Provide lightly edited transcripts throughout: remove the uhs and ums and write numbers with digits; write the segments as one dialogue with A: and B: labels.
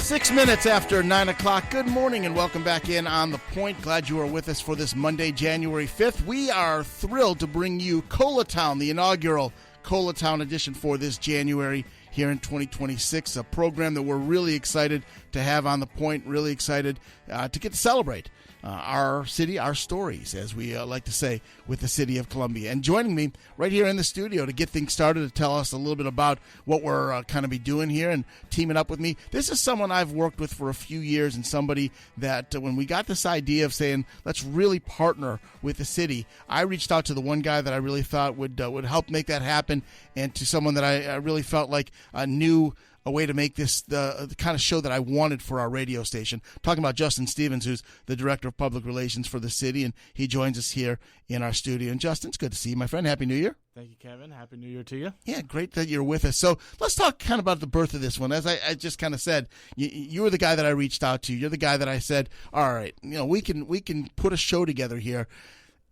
A: 6 minutes after 9 o'clock. Good morning and welcome back in on The Point. Glad you are with us for this Monday, January 5th. We are thrilled to bring you ColaTown, the inaugural ColaTown edition for this January here in 2026, a program that we're really excited to have on The Point, really excited to get to celebrate our city, our stories, as we like to say, with the city of Columbia. And joining me right here in the studio to get things started, to tell us a little bit about what we're kind of be doing here and teaming up with me. This is someone I've worked with for a few years, and somebody that when we got this idea of saying, let's really partner with the city, I reached out to the one guy that I really thought would help make that happen, and to someone that I really felt like knew a way to make this the kind of show that I wanted for our radio station. Talking about Justin Stevens, who's the Director of Public Relations for the city, and he joins us here in our studio. And Justin, it's good to see you, my friend. Happy New Year.
B: Thank you, Kevin. Happy New Year to you.
A: Yeah, great that you're with us. So let's talk kind of about the birth of this one. As I just kind of said, you were the guy that I reached out to. You're the guy that I said, all right, we can put a show together here.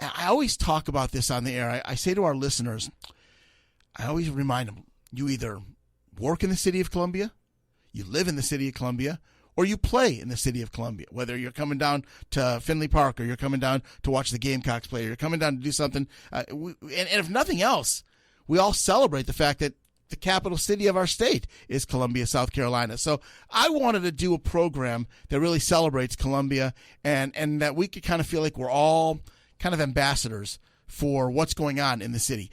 A: I always talk about this on the air. I say to our listeners, I always remind them, you either work in the city of Columbia, you live in the city of Columbia, or you play in the city of Columbia. Whether you're coming down to Findlay Park, or you're coming down to watch the Gamecocks play, or you're coming down to do something. And if nothing else, we all celebrate the fact that the capital city of our state is Columbia, South Carolina. So I wanted to do a program that really celebrates Columbia, and that we could kind of feel like we're all kind of ambassadors for what's going on in the city.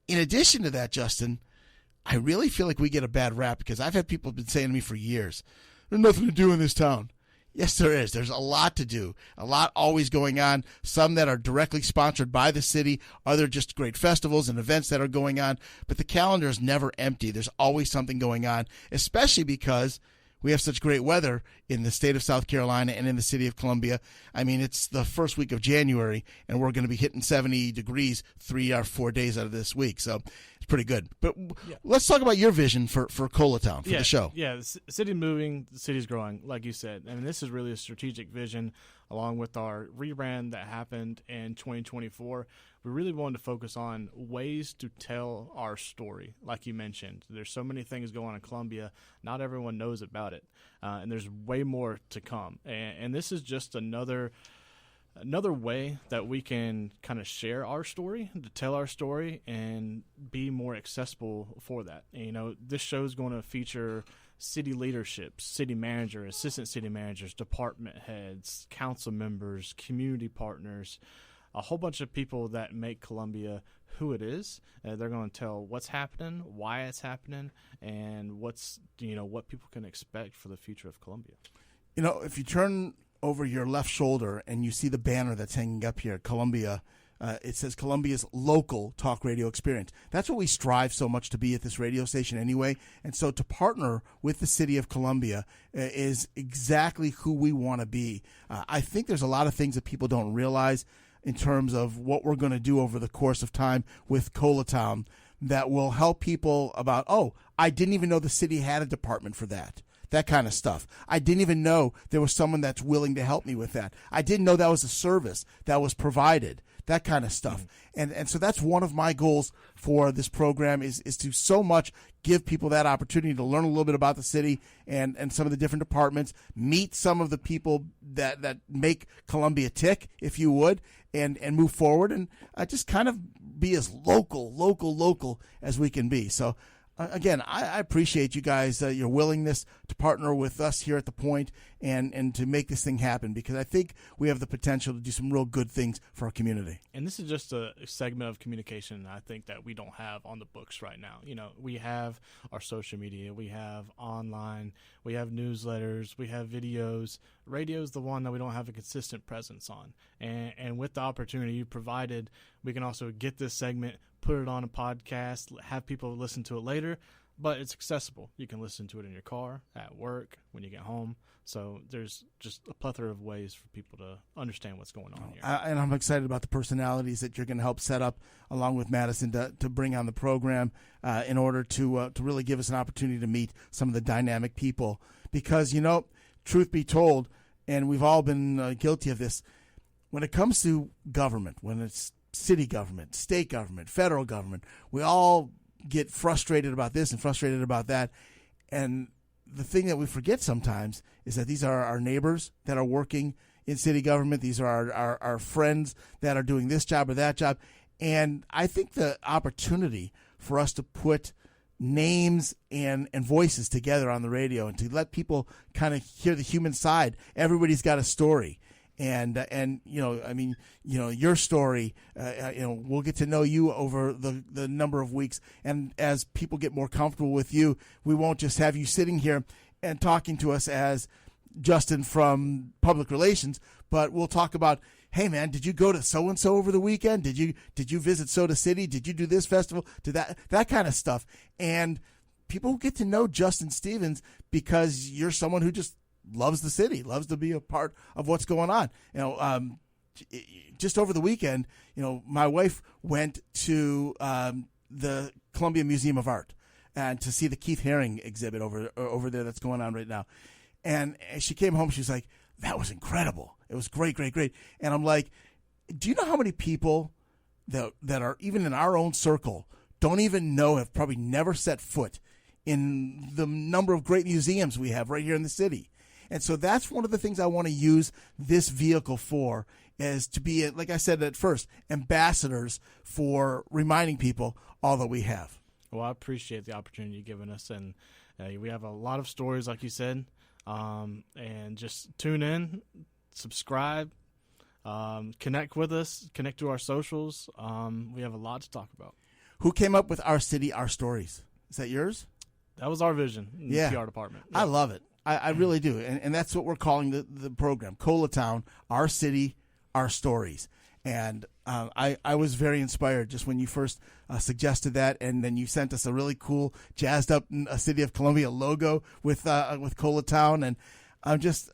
A: In addition to that, Justin, I really feel like we get a bad rap because I've had people been saying to me for years, there's nothing to do in this town. Yes, there is. There's a lot to do, a lot always going on, some that are directly sponsored by the city, other just great festivals and events that are going on, but the calendar is never empty. There's always something going on, especially because we have such great weather in the state of South Carolina and in the city of Columbia. I mean, it's the first week of January, and we're going to be hitting 70 degrees 3 or 4 days out of this week. So it's pretty good. But let's talk about your vision for ColaTown, for the show.
B: Yeah, the city moving, the city's growing, like you said. I mean, this is really a strategic vision, along with our rebrand that happened in 2024. We really wanted to focus on ways to tell our story. Like you mentioned, there's so many things going on in Columbia. Not everyone knows about it, and there's way more to come. And this is just another way that we can kind of share our story, to tell our story, and be more accessible for that. And, this show is going to feature city leadership, city manager, assistant city managers, department heads, council members, community partners, a whole bunch of people that make Columbia who it is. They're going to tell what's happening, why it's happening, and what people can expect for the future of Columbia.
A: If you turn over your left shoulder and you see the banner that's hanging up here, Columbia, it says Columbia's local talk radio experience. That's what we strive so much to be at this radio station anyway. And so to partner with the city of Columbia is exactly who we want to be. I think there's a lot of things that people don't realize in terms of what we're going to do over the course of time with ColaTown that will help people about, I didn't even know the city had a department for that. That kind of stuff. I didn't even know there was someone that's willing to help me with that. I didn't know that was a service that was provided. That kind of stuff. And so that's one of my goals for this program is to so much give people that opportunity to learn a little bit about the city and some of the different departments, meet some of the people that make Columbia tick, if you would, and move forward and just kind of be as local as we can be. So again, I appreciate you guys, your willingness to partner with us here at The Point and to make this thing happen, because I think we have the potential to do some real good things for our community.
B: And this is just a segment of communication I think that we don't have on the books right now. We have our social media, we have online, we have newsletters, we have videos. Radio is the one that we don't have a consistent presence on. And with the opportunity you provided, we can also get this segment, put it on a podcast, have people listen to it later, but it's accessible. You can listen to it in your car, at work, when you get home. So there's just a plethora of ways for people to understand what's going on here.
A: And I'm excited about the personalities that you're going to help set up along with Madison to bring on the program in order to really give us an opportunity to meet some of the dynamic people. Because, truth be told, and we've all been guilty of this, when it comes to government, when it's city government, state government, federal government, we all get frustrated about this and frustrated about that. And the thing that we forget sometimes is that these are our neighbors that are working in city government. These are our friends that are doing this job or that job. And I think the opportunity for us to put names and voices together on the radio and to let people kind of hear the human side. Everybody's got a story. And your story, we'll get to know you over the number of weeks. And as people get more comfortable with you, we won't just have you sitting here and talking to us as Justin from public relations, but we'll talk about, hey man, did you go to so-and-so over the weekend? Did you visit Soda City? Did you do this festival? Did that kind of stuff. And people get to know Justin Stevens because you're someone who just loves the city, loves to be a part of what's going on. Just over the weekend, my wife went to the Columbia Museum of Art and to see the Keith Haring exhibit over there that's going on right now. And she came home, she was like, that was incredible. It was great, great, great. And I'm like, do you know how many people that are even in our own circle don't even know, have probably never set foot in the number of great museums we have right here in the city? And so that's one of the things I want to use this vehicle for, is to be, like I said at first, ambassadors for reminding people all that we have.
B: Well, I appreciate the opportunity you've given us. And we have a lot of stories, like you said. And just tune in, subscribe, connect with us, connect to our socials. We have a lot to talk about.
A: Who came up with Our City, Our Stories? Is that yours?
B: That was our vision in the PR department. Yeah.
A: I love it. I really do. And that's what we're calling the program, ColaTown, Our City, Our Stories. And I was very inspired just when you first suggested that, and then you sent us a really cool, jazzed up City of Columbia logo with ColaTown, and I'm just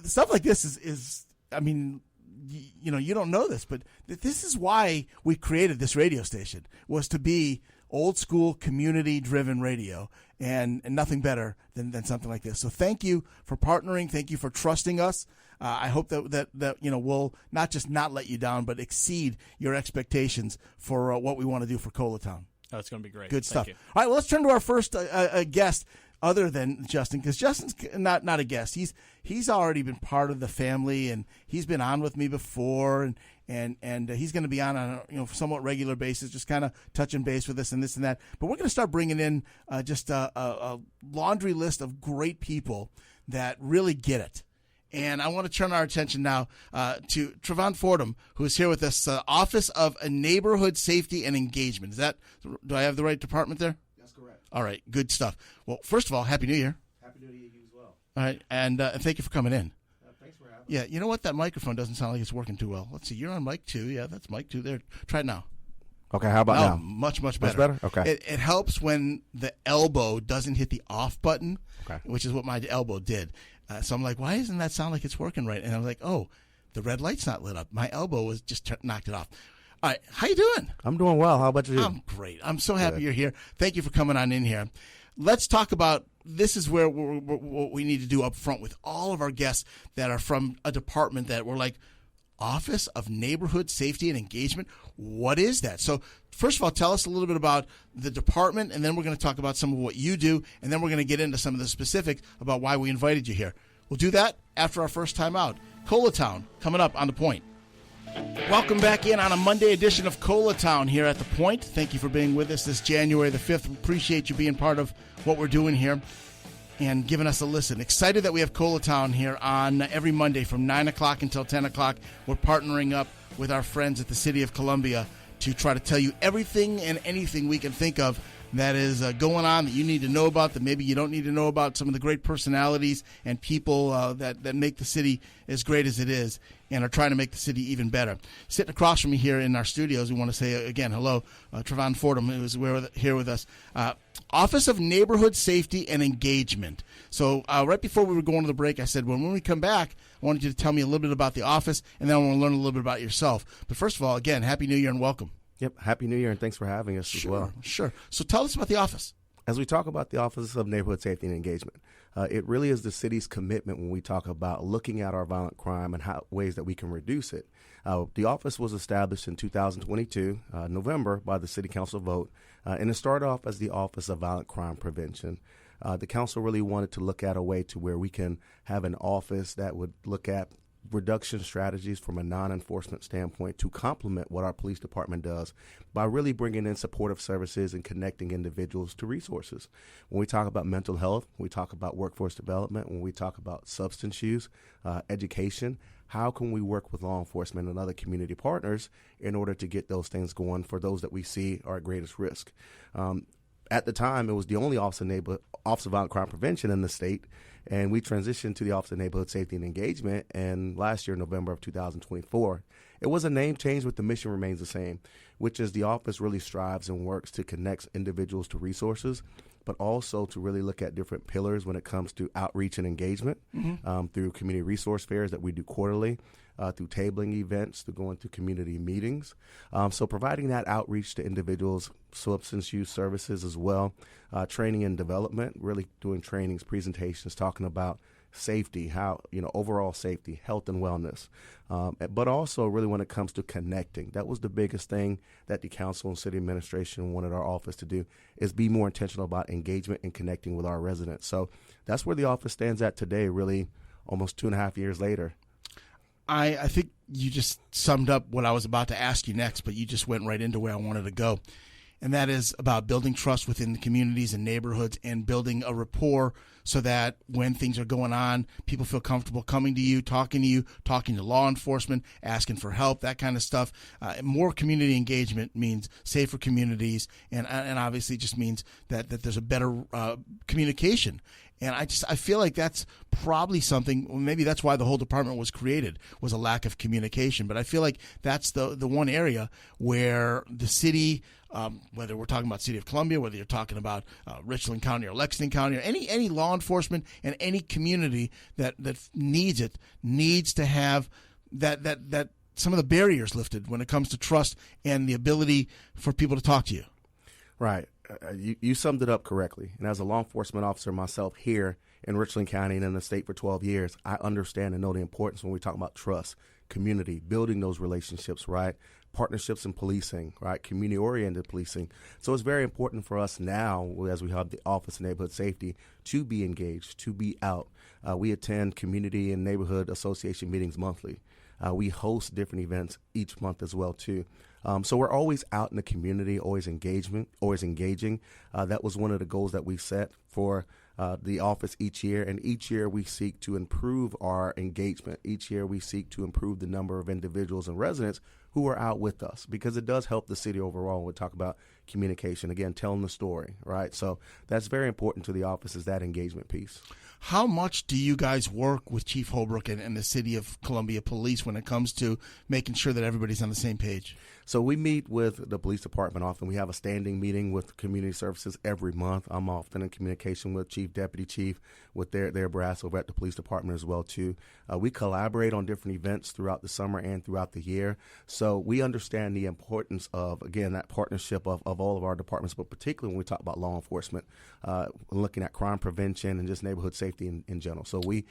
A: stuff like this is I mean, you don't know this, but this is why we created this radio station, was to be old school, community driven radio, and nothing better than something like this. So thank you for partnering. Thank you for trusting us. I hope that we'll not just not let you down, but exceed your expectations for what we want to do for ColaTown.
B: Oh, it's going to be great.
A: Good stuff.
B: Thank you.
A: All right, well, let's turn to our first guest, other than Justin, because Justin's not a guest. He's already been part of the family, and he's been on with me before, and he's going to be on a somewhat regular basis, just kind of touching base with us and this and that. But we're going to start bringing in just a laundry list of great people that really get it. And I want to turn our attention now to Trevon Fordham, who is here with us, Office of Neighborhood Safety and Engagement. Do I have the right department there?
C: That's correct.
A: All right, good stuff. Well, first of all, Happy New Year.
C: Happy New Year to you as well.
A: All right, and thank you for coming in.
C: Thanks for having me.
A: Yeah, you know what? That microphone doesn't sound like it's working too well. Let's see. You're on mic 2. Yeah, that's mic 2 there. Try it now.
C: Okay, how about now?
A: Much better.
C: Much better? Okay.
A: It helps when the elbow doesn't hit the off button,
C: Okay.
A: which is what my elbow did. So I'm like, why doesn't that sound like it's working right? And I'm like, oh, the red light's not lit up. My elbow was just knocked it off. All right, how you doing?
C: I'm doing well. How about you?
A: I'm great. I'm so happy you're here. Thank you for coming on in here. Let's talk about, this is where what we need to do up front with all of our guests that are from a department that we're like, Office of Neighborhood Safety and Engagement. What is that? So first of all, tell us a little bit about the department, and then we're going to talk about some of what you do, and then we're going to get into some of the specifics about why we invited you here. We'll do that after our first time out. ColaTown, coming up on The Point. Welcome back in on a Monday edition of ColaTown here at The Point. Thank you for being with us this January the 5th. Appreciate you being part of what we're doing here and giving us a listen. Excited that we have ColaTown here on every Monday from 9 o'clock until 10 o'clock. We're partnering up with our friends at the City of Columbia to try to tell you everything and anything we can think of that is going on that you need to know about, that maybe you don't need to know about, some of the great personalities and people that make the city as great as it is and are trying to make the city even better. Sitting across from me here in our studios, we want to say again, hello, Trevon Fordham, who is here with us. Office of Neighborhood Safety and Engagement. So right before we were going to the break, I said, when we come back, I wanted you to tell me a little bit about the office, and then I want to learn a little bit about yourself. But first of all, again, Happy New Year and welcome.
C: Yep, Happy New Year, and thanks for having us as well.
A: Sure. So tell us about the office.
C: As we talk about the Office of Neighborhood Safety and Engagement, it really is the city's commitment when we talk about looking at our violent crime and ways that we can reduce it. The office was established in 2022, November, by the City Council vote, and it started off as the Office of Violent Crime Prevention. The council really wanted to look at a way to where we can have an office that would look at reduction strategies from a non-enforcement standpoint to complement what our police department does by really bringing in supportive services and connecting individuals to resources. When we talk about mental health, we talk about workforce development, when we talk about substance use, education, how can we work with law enforcement and other community partners in order to get those things going for those that we see are at greatest risk? At the time, it was the only Office of Violent Crime Prevention in the state, and we transitioned to the Office of Neighborhood Safety and Engagement. And last year, November of 2024, it was a name change, but the mission remains the same, which is the office really strives and works to connect individuals to resources, but also to really look at different pillars when it comes to outreach and engagement through community resource fairs that we do quarterly, through tabling events, through going to community meetings. So providing that outreach to individuals, substance use services as well, training and development, really doing trainings, presentations, talking about safety, how, overall safety, health and wellness, but also really when it comes to connecting. That was the biggest thing that the council and city administration wanted our office to do, is be more intentional about engagement and connecting with our residents. So that's where the office stands at today, really almost 2.5 years later.
A: I think you just summed up what I was about to ask you next, but you just went right into where I wanted to go. And that is about building trust within the communities and neighborhoods and building a rapport so that when things are going on, people feel comfortable coming to you, talking to law enforcement, asking for help, that kind of stuff. More community engagement means safer communities, and obviously just means that there's a better communication. And I feel like that's probably something, maybe that's why the whole department was created, was a lack of communication. But I feel like that's the one area where the city, whether we're talking about City of Columbia, whether you're talking about Richland County or Lexington County, or any law enforcement and any community that needs it, needs to have that some of the barriers lifted when it comes to trust and the ability for people to talk to you.
C: Right. You summed it up correctly. And as a law enforcement officer myself here in Richland County and in the state for 12 years, I understand and know the importance when we talk about trust, community, building those relationships, right? Partnerships in policing, right? Community-oriented policing. So it's very important for us now, as we have the Office of Neighborhood Safety, to be engaged, to be out. We attend community and neighborhood association meetings monthly. We host different events each month as well, too. So we're always out in the community, always engaging. That was one of the goals that we set for the office each year. And each year we seek to improve our engagement. Each year we seek to improve the number of individuals and residents who are out with us, because it does help the city overall when we talk about communication, again, telling the story, right? So that's very important to the office, is that engagement piece.
A: How much do you guys work with Chief Holbrook and the City of Columbia Police when it comes to making sure that everybody's on the same page?
C: So we meet with the police department often. We have a standing meeting with community services every month. I'm often in communication with Chief, Deputy Chief, with their brass over at the police department as well, too. We collaborate on different events throughout the summer and throughout the year. So we understand the importance of, again, that partnership of all of our departments, but particularly when we talk about law enforcement, looking at crime prevention and just neighborhood safety in general. So we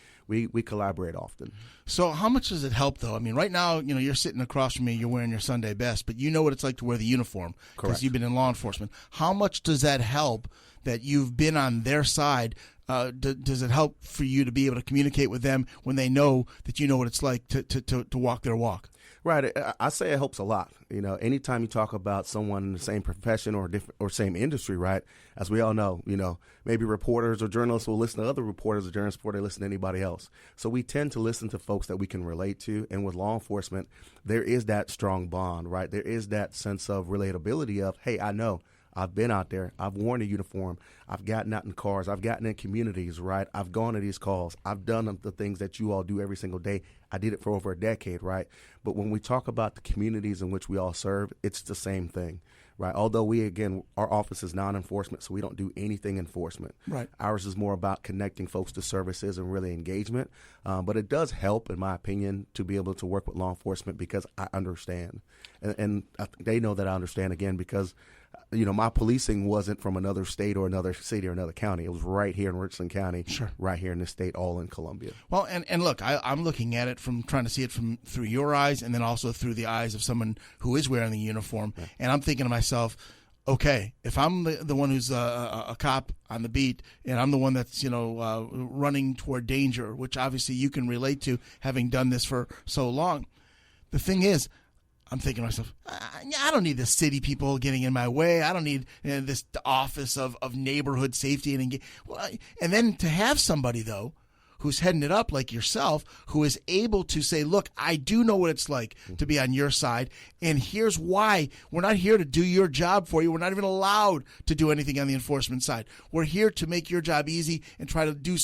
C: collaborate often.
A: So how much does it help, though? I mean, right now, you're sitting across from me, you're wearing your Sunday best, but you know what it's like to wear the uniform because you've been in law enforcement. How much does that help that you've been on their side? Does it help for you to be able to communicate with them when they know that you know what it's like to walk their walk?
C: Right. I say it helps a lot. Anytime you talk about someone in the same profession or same industry, right, as we all know, maybe reporters or journalists will listen to other reporters or journalists before they listen to anybody else. So we tend to listen to folks that we can relate to. And with law enforcement, there is that strong bond, right? There is that sense of relatability of, hey, I know. I've been out there. I've worn a uniform. I've gotten out in cars. I've gotten in communities, right? I've gone to these calls. I've done the things that you all do every single day. I did it for over a decade, right? But when we talk about the communities in which we all serve, it's the same thing, right? Although our office is non-enforcement, so we don't do anything enforcement. Right. Ours is more about connecting folks to services and really engagement. But it does help, in my opinion, to be able to work with law enforcement because I understand. And they know that I understand, again, because my policing wasn't from another state or another city or another county. It was right here in Richland County, right here in the state, all in Columbia.
A: Well, and look, I'm looking at it from trying to see it through your eyes and then also through the eyes of someone who is wearing the uniform. Yeah. And I'm thinking to myself, okay, if I'm the one who's a cop on the beat and I'm the one that's, running toward danger, which obviously you can relate to having done this for so long. The thing is, I'm thinking to myself, I don't need the city people getting in my way. I don't need this office of neighborhood safety. And then to have somebody, though, who's heading it up like yourself, who is able to say, look, I do know what it's like to be on your side, and here's why. We're not here to do your job for you. We're not even allowed to do anything on the enforcement side. We're here to make your job easy and try to do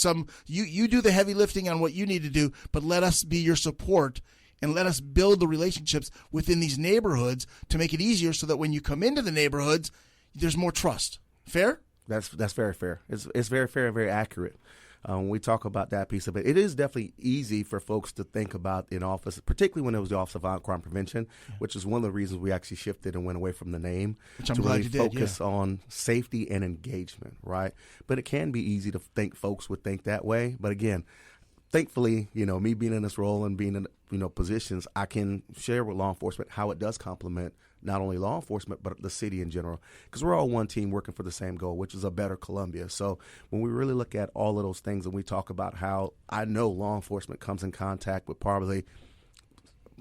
A: you do the heavy lifting on what you need to do, but let us be your support and let us build the relationships within these neighborhoods to make it easier so that when you come into the neighborhoods, there's more trust. Fair?
C: That's very fair. It's very fair and very accurate. When we talk about that piece of it, it is definitely easy for folks to think about in office, particularly when it was the Office of Violent Crime Prevention, which is one of the reasons we actually shifted and went away from the name
A: which I'm
C: to
A: glad
C: really
A: you did,
C: focus on safety and engagement, right? But it can be easy to think folks would think that way. But again, thankfully, me being in this role and being in, positions, I can share with law enforcement how it does complement not only law enforcement, but the city in general, because we're all one team working for the same goal, which is a better Columbia. So when we really look at all of those things and we talk about how I know law enforcement comes in contact with probably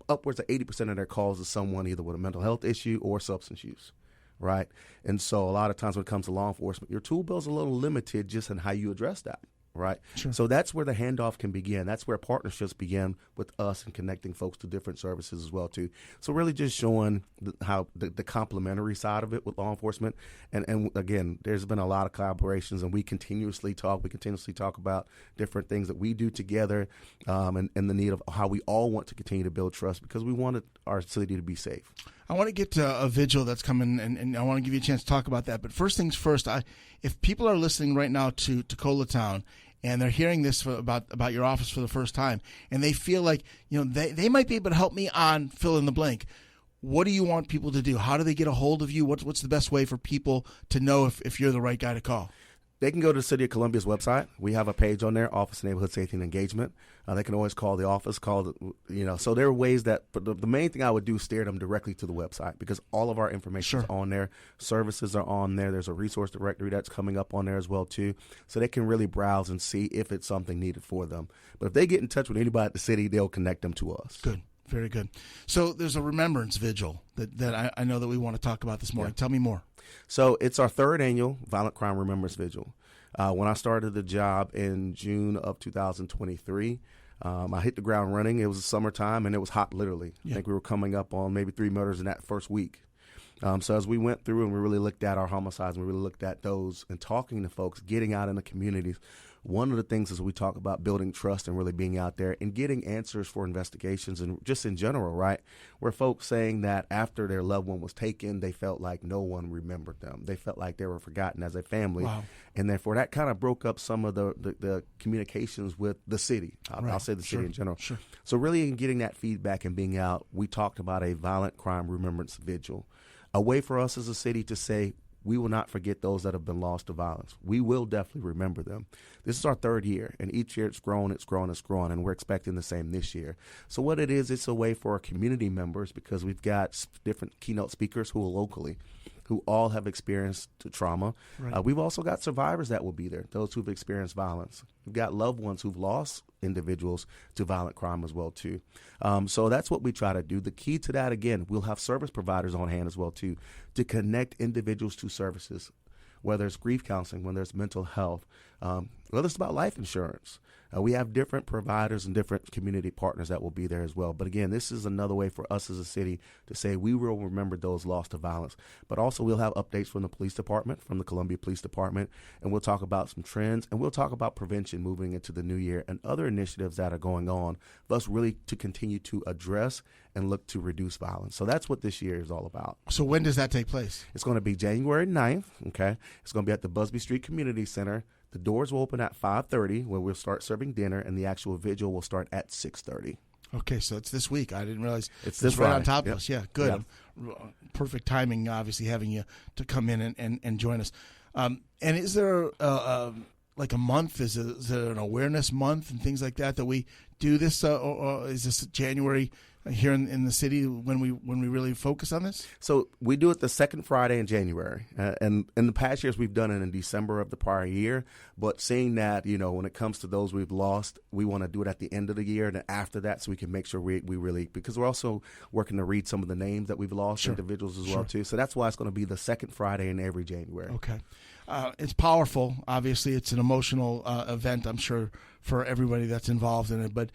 C: upwards of 80% of their calls is someone either with a mental health issue or substance use, right? And so a lot of times when it comes to law enforcement, your tool bill's a little limited just in how you address that. Right.
A: Sure.
C: So that's where the handoff can begin. That's where partnerships begin with us and connecting folks to different services as well, too. So really just showing how the complementary side of it with law enforcement. And again, there's been a lot of collaborations, and we continuously talk about different things that we do together and the need of how we all want to continue to build trust because we want our city to be safe.
A: I want to get to a vigil that's coming, and I want to give you a chance to talk about that. But first things first, if people are listening right now to ColaTown and they're hearing this about your office for the first time, and they feel like they might be able to help me on fill in the blank, what do you want people to do? How do they get a hold of you? What's the best way for people to know if you're the right guy to call?
C: They can go to the City of Columbia's website. We have a page on there, Office of Neighborhood Safety and Engagement. They can always call the office, So there are ways that, but the main thing I would do is steer them directly to the website because all of our information is on there. Services are on there. There's a resource directory that's coming up on there as well, too. So they can really browse and see if it's something needed for them. But if they get in touch with anybody at the city, they'll connect them to us.
A: Good. Very good. So there's a remembrance vigil that I know that we want to talk about this morning. Yeah. Tell me more.
C: So it's our third annual Violent Crime Remembrance Vigil. When I started the job in June of 2023, I hit the ground running. It was summertime, and it was hot, literally. Yeah. I think we were coming up on maybe 3 murders in that first week. So as we went through and we really looked at our homicides and we really looked at those and talking to folks, getting out in the communities, one of the things is we talk about building trust and really being out there and getting answers for investigations and just in general, right? Where folks saying that after their loved one was taken, they felt like no one remembered them. They felt like they were forgotten as a family.
A: Wow.
C: And therefore that kind of broke up some of the communications with the city. I'll say the city in general.
A: Sure.
C: So really in getting that feedback and being out, we talked about a violent crime remembrance vigil, a way for us as a city to say, we will not forget those that have been lost to violence. We will definitely remember them. This is our third year, and each year it's grown, and we're expecting the same this year. So what it is, it's a way for our community members, because we've got different keynote speakers who are locally, who all have experienced trauma. Right. We've also got survivors that will be there, those who've experienced violence. We've got loved ones who've lost individuals to violent crime as well, too. So that's what we try to do. The key to that, again, we'll have service providers on hand as well, too, to connect individuals to services, whether it's grief counseling, whether it's mental health, whether it's about life insurance. We have different providers and different community partners that will be there as well. But again, this is another way for us as a city to say we will remember those lost to violence. But also we'll have updates from the police department, from the Columbia Police Department, and we'll talk about some trends, and we'll talk about prevention moving into the new year and other initiatives that are going on, thus really to continue to address and look to reduce violence. So that's what this year is all about.
A: So when does that take place?
C: It's going to be January 9th, okay? It's going to be at the Busby Street Community Center. The doors will open at 5:30, where we'll start serving dinner, and the actual vigil will start at 6:30.
A: Okay, so it's this week. I didn't realize
C: it's this
A: right
C: Friday.
A: On top
C: Yep.
A: of us. Yeah, good.
C: Yep.
A: Perfect timing, obviously, having you to come in and join us. And is there like a month? Is it an awareness month and things like that we do this? Or is this January here in the city when we really focus on this?
C: So we do it the second Friday in January, and in the past years we've done it in December of the prior year. But seeing that, when it comes to those we've lost, we want to do it at the end of the year and then after that, so we can make sure we really, because we're also working to read some of the names that we've lost, individuals as well too. So that's why it's going to be the second Friday in every January.
A: Okay. It's powerful. Obviously, it's an emotional event, I'm sure, for everybody that's involved in it. But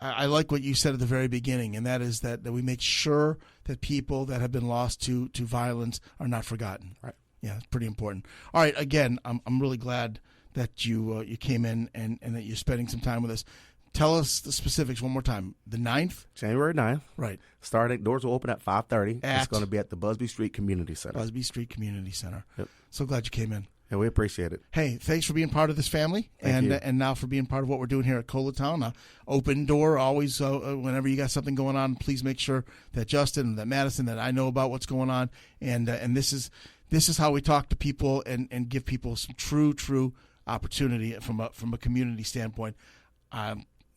A: I like what you said at the very beginning, and that is that we make sure that people that have been lost to violence are not forgotten.
C: Right.
A: Yeah, it's pretty important. All right, again, I'm really glad that you came in and that you're spending some time with us. Tell us the specifics one more time. The 9th?
C: January 9th.
A: Right.
C: Doors will open at 5:30. It's going to be at the Busby Street Community Center.
A: Busby Street Community Center.
C: Yep.
A: So glad you came in.
C: Yeah, we appreciate it.
A: Hey, thanks for being part of this family, and now for being part of what we're doing here at ColaTown. Open door, always. Whenever you got something going on, please make sure that Justin, that Madison, that I know about what's going on, and this is how we talk to people and give people some true opportunity from a community standpoint.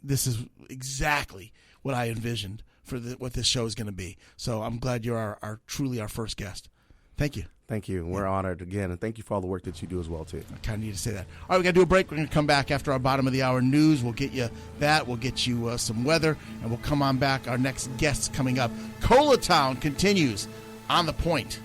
A: This is exactly what I envisioned for what this show is going to be. So I'm glad you're truly our first guest. Thank you.
C: Thank you. We're honored again, and thank you for all the work that you do as well, too.
A: I kind of need to say that. All right, we got to do a break. We're going to come back after our bottom of the hour news. We'll get you that. We'll get you some weather, and we'll come on back. Our next guest's coming up. ColaTown continues on the point.